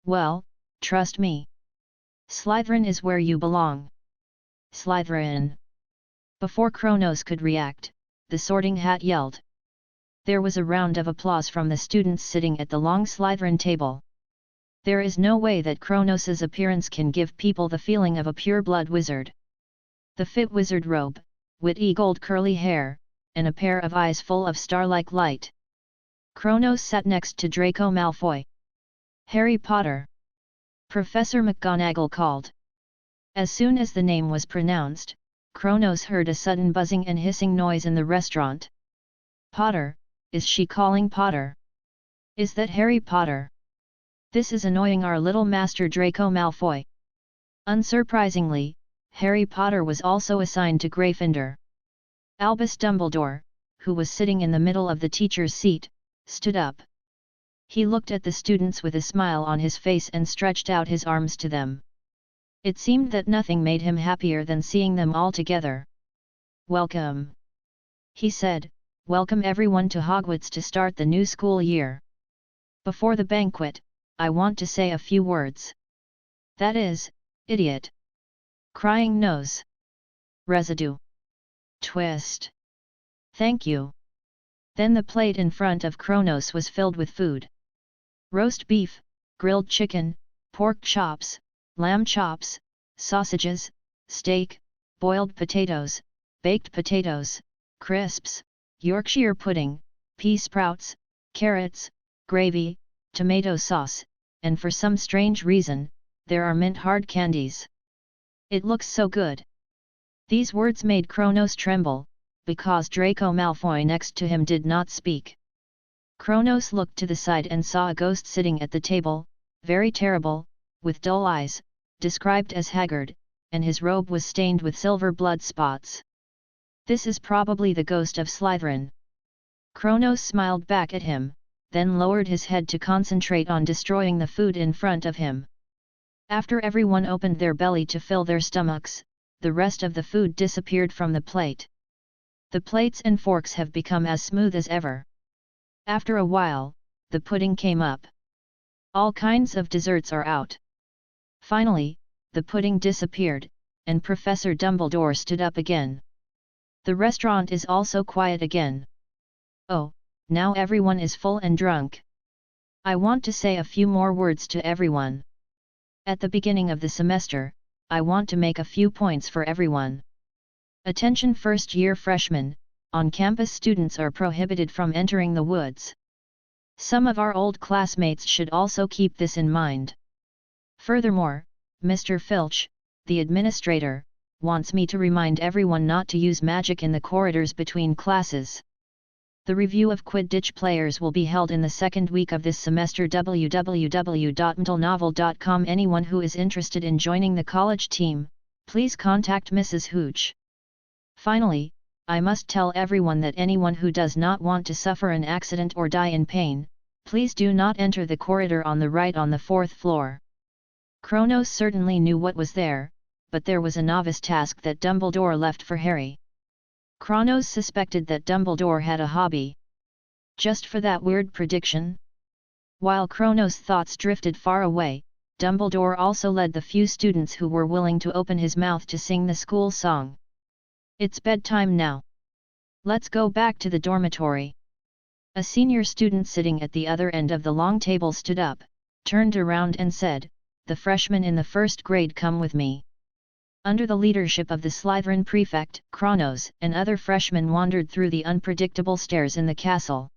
"Well, trust me. Slytherin is where you belong." "Slytherin!" Before Kronos could react, the Sorting Hat yelled. There was a round of applause from the students sitting at the long Slytherin table. There is no way that Kronos's appearance can give people the feeling of a pure-blood wizard. The fit wizard robe, witty gold curly hair, and a pair of eyes full of star-like light. Kronos sat next to Draco Malfoy. "Harry Potter!" Professor McGonagall called. As soon as the name was pronounced, Kronos heard a sudden buzzing and hissing noise in the restaurant. Potter, is she calling Potter? Is that Harry Potter? This is annoying our little master Draco Malfoy. Unsurprisingly, Harry Potter was also assigned to Gryffindor. Albus Dumbledore, who was sitting in the middle of the teacher's seat, stood up. He looked at the students with a smile on his face and stretched out his arms to them. It seemed that nothing made him happier than seeing them all together. "Welcome," he said, "welcome everyone to Hogwarts to start the new school year. Before the banquet, I want to say a few words. That is, idiot. Crying nose. Residue. Twist. Thank you." Then the plate in front of Kronos was filled with food. Roast beef, grilled chicken, pork chops, lamb chops, sausages, steak, boiled potatoes, baked potatoes, crisps, Yorkshire pudding, pea sprouts, carrots, gravy, tomato sauce, and for some strange reason, there are mint hard candies. It looks so good. These words made Kronos tremble, because Draco Malfoy next to him did not speak. Kronos looked to the side and saw a ghost sitting at the table, very terrible, with dull eyes, described as haggard, and his robe was stained with silver blood spots. "This is probably the ghost of Slytherin." Kronos smiled back at him, then lowered his head to concentrate on destroying the food in front of him. After everyone opened their belly to fill their stomachs, the rest of the food disappeared from the plate. The plates and forks have become as smooth as ever. After a while, the pudding came up. All kinds of desserts are out. Finally, the pudding disappeared, and Professor Dumbledore stood up again. The restaurant is also quiet again. Oh, now everyone is full and drunk. I want to say a few more words to everyone. At the beginning of the semester, I want to make a few points for everyone. Attention first-year freshmen, on-campus students are prohibited from entering the woods. Some of our old classmates should also keep this in mind. Furthermore, Mr. Filch, the administrator, wants me to remind everyone not to use magic in the corridors between classes. The review of Quidditch players will be held in the second week of this semester. www.mtlnovel.com. Anyone who is interested in joining the college team, please contact Mrs. Hooch. Finally, I must tell everyone that anyone who does not want to suffer an accident or die in pain, please do not enter the corridor on the right on the 4th floor. Kronos certainly knew what was there, but there was a novice task that Dumbledore left for Harry. Kronos suspected that Dumbledore had a hobby. Just for that weird prediction? While Kronos' thoughts drifted far away, Dumbledore also led the few students who were willing to open his mouth to sing the school song. It's bedtime now. Let's go back to the dormitory. A senior student sitting at the other end of the long table stood up, turned around and said, "The freshmen in the first grade come with me." Under the leadership of the Slytherin prefect, Kronos, and other freshmen wandered through the unpredictable stairs in the castle.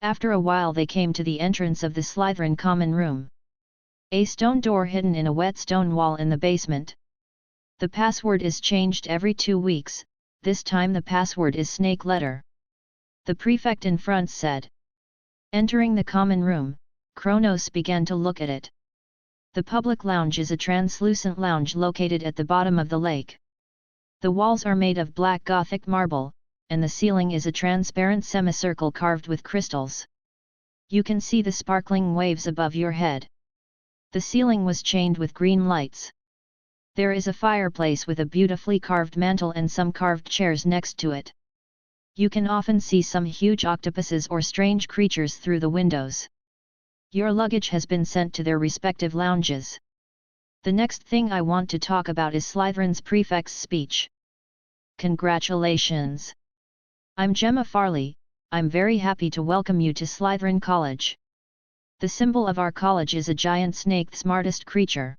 After a while they came to the entrance of the Slytherin common room. A stone door hidden in a wet stone wall in the basement. The password is changed every 2 weeks, this time the password is snake letter. The prefect in front said. Entering the common room, Kronos began to look at it. The public lounge is a translucent lounge located at the bottom of the lake. The walls are made of black Gothic marble, and the ceiling is a transparent semicircle carved with crystals. You can see the sparkling waves above your head. The ceiling was chained with green lights. There is a fireplace with a beautifully carved mantel and some carved chairs next to it. You can often see some huge octopuses or strange creatures through the windows. Your luggage has been sent to their respective lounges. The next thing I want to talk about is Slytherin's prefect's speech. Congratulations! I'm Gemma Farley, I'm very happy to welcome you to Slytherin College. The symbol of our college is a giant snake, the smartest creature.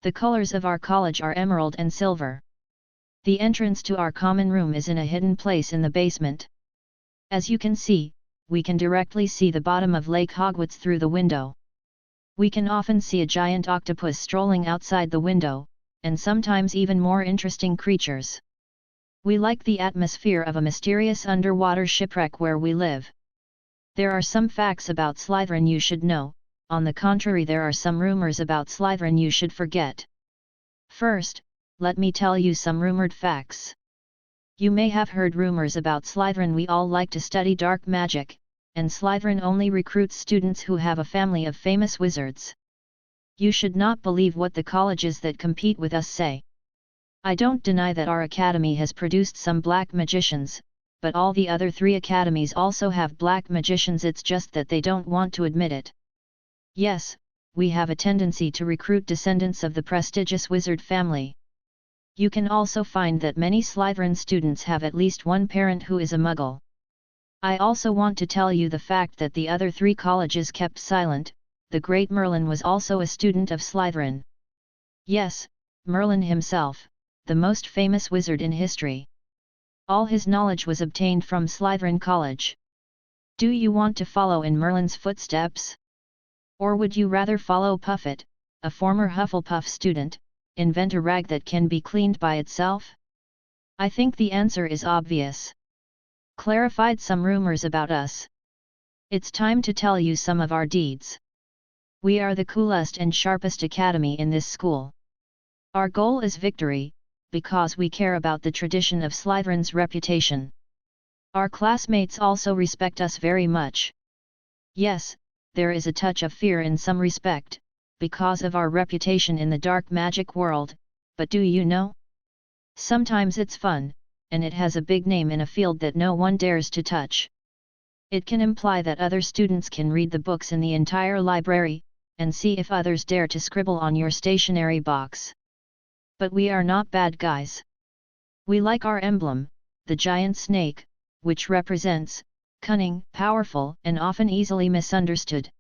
The colors of our college are emerald and silver. The entrance to our common room is in a hidden place in the basement. As you can see, we can directly see the bottom of Lake Hogwarts through the window. We can often see a giant octopus strolling outside the window, and sometimes even more interesting creatures. We like the atmosphere of a mysterious underwater shipwreck where we live. There are some facts about Slytherin you should know, on the contrary there are some rumors about Slytherin you should forget. First, let me tell you some rumored facts. You may have heard rumors about Slytherin. We all like to study dark magic, and Slytherin only recruits students who have a family of famous wizards. You should not believe what the colleges that compete with us say. I don't deny that our academy has produced some black magicians, but all the other 3 academies also have black magicians, it's just that they don't want to admit it. Yes, we have a tendency to recruit descendants of the prestigious wizard family. You can also find that many Slytherin students have at least one parent who is a muggle. I also want to tell you the fact that the other 3 colleges kept silent. The great Merlin was also a student of Slytherin. Yes, Merlin himself, the most famous wizard in history. All his knowledge was obtained from Slytherin College. Do you want to follow in Merlin's footsteps? Or would you rather follow Puffet, a former Hufflepuff student, invent a rag that can be cleaned by itself? I think the answer is obvious. Clarified some rumors about us. It's time to tell you some of our deeds. We are the coolest and sharpest academy in this school. Our goal is victory, because we care about the tradition of Slytherin's reputation. Our classmates also respect us very much. Yes, there is a touch of fear in some respect, because of our reputation in the dark magic world, but do you know? Sometimes it's fun, and it has a big name in a field that no one dares to touch. It can imply that other students can read the books in the entire library, and see if others dare to scribble on your stationery box. But we are not bad guys. We like our emblem, the giant snake, which represents cunning, powerful, and often easily misunderstood.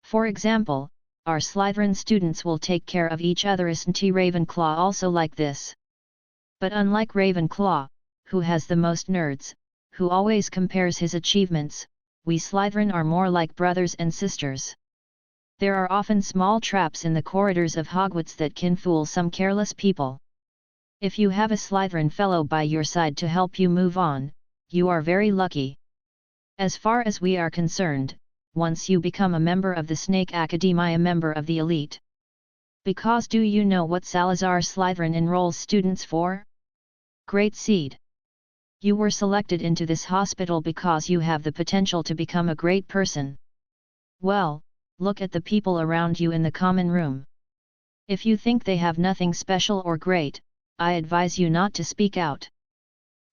For example, our Slytherin students will take care of each other, isn't Ravenclaw also like this? But unlike Ravenclaw, who has the most nerds, who always compares his achievements, we Slytherin are more like brothers and sisters. There are often small traps in the corridors of Hogwarts that can fool some careless people. If you have a Slytherin fellow by your side to help you move on, you are very lucky. As far as we are concerned, once you become a member of the Snake Academy, a member of the elite. Because do you know what Salazar Slytherin enrolls students for? Great Seed. You were selected into this hospital because you have the potential to become a great person. Well, look at the people around you in the common room. If you think they have nothing special or great, I advise you not to speak out.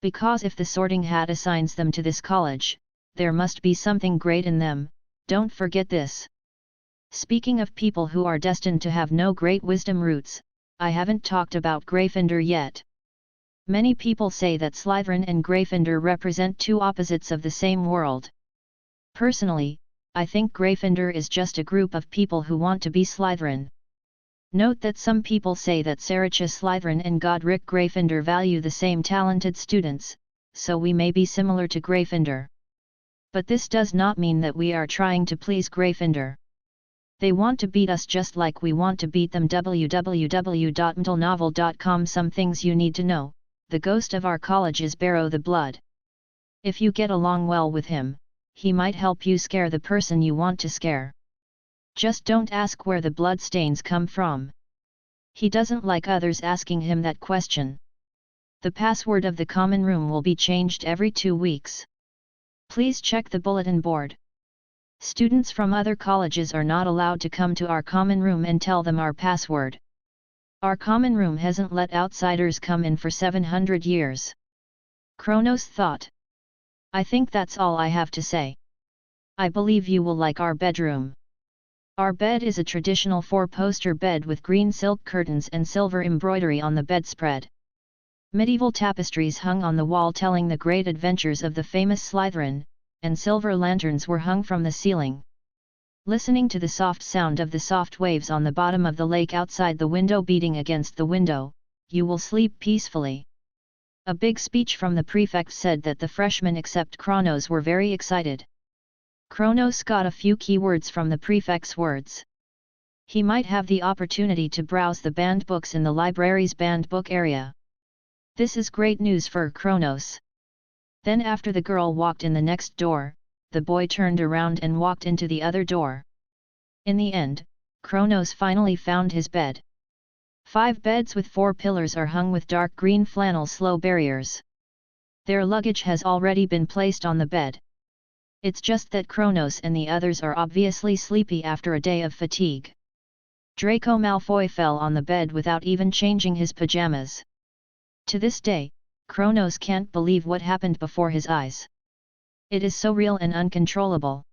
Because if the Sorting Hat assigns them to this college, there must be something great in them, don't forget this. Speaking of people who are destined to have no great wisdom roots, I haven't talked about Gryffindor yet. Many people say that Slytherin and Gryffindor represent 2 opposites of the same world. Personally, I think Gryffindor is just a group of people who want to be Slytherin. Note that some people say that Saricha Slytherin and Godric Gryffindor value the same talented students, so we may be similar to Gryffindor. But this does not mean that we are trying to please Gryffindor. They want to beat us just like we want to beat them. www.mtlnovel.com. Some things you need to know. The ghost of our college is Barrow the Blood. If you get along well with him, he might help you scare the person you want to scare. Just don't ask where the blood stains come from. He doesn't like others asking him that question. The password of the common room will be changed every 2 weeks. Please check the bulletin board. Students from other colleges are not allowed to come to our common room and tell them our password. Our common room hasn't let outsiders come in for 700 years. Kronos thought. I think that's all I have to say. I believe you will like our bedroom. Our bed is a traditional 4-poster bed with green silk curtains and silver embroidery on the bedspread. Medieval tapestries hung on the wall telling the great adventures of the famous Slytherin, and silver lanterns were hung from the ceiling. Listening to the soft sound of the soft waves on the bottom of the lake outside the window beating against the window, you will sleep peacefully. A big speech from the prefect said that the freshmen except Kronos were very excited. Kronos got a few key words from the prefect's words. He might have the opportunity to browse the banned books in the library's banned book area. This is great news for Kronos. Then after the girl walked in the next door, the boy turned around and walked into the other door. In the end, Kronos finally found his bed. 5 beds with 4 pillars are hung with dark green flannel slow barriers. Their luggage has already been placed on the bed. It's just that Kronos and the others are obviously sleepy after a day of fatigue. Draco Malfoy fell on the bed without even changing his pajamas. To this day, Kronos can't believe what happened before his eyes. It is so real and uncontrollable.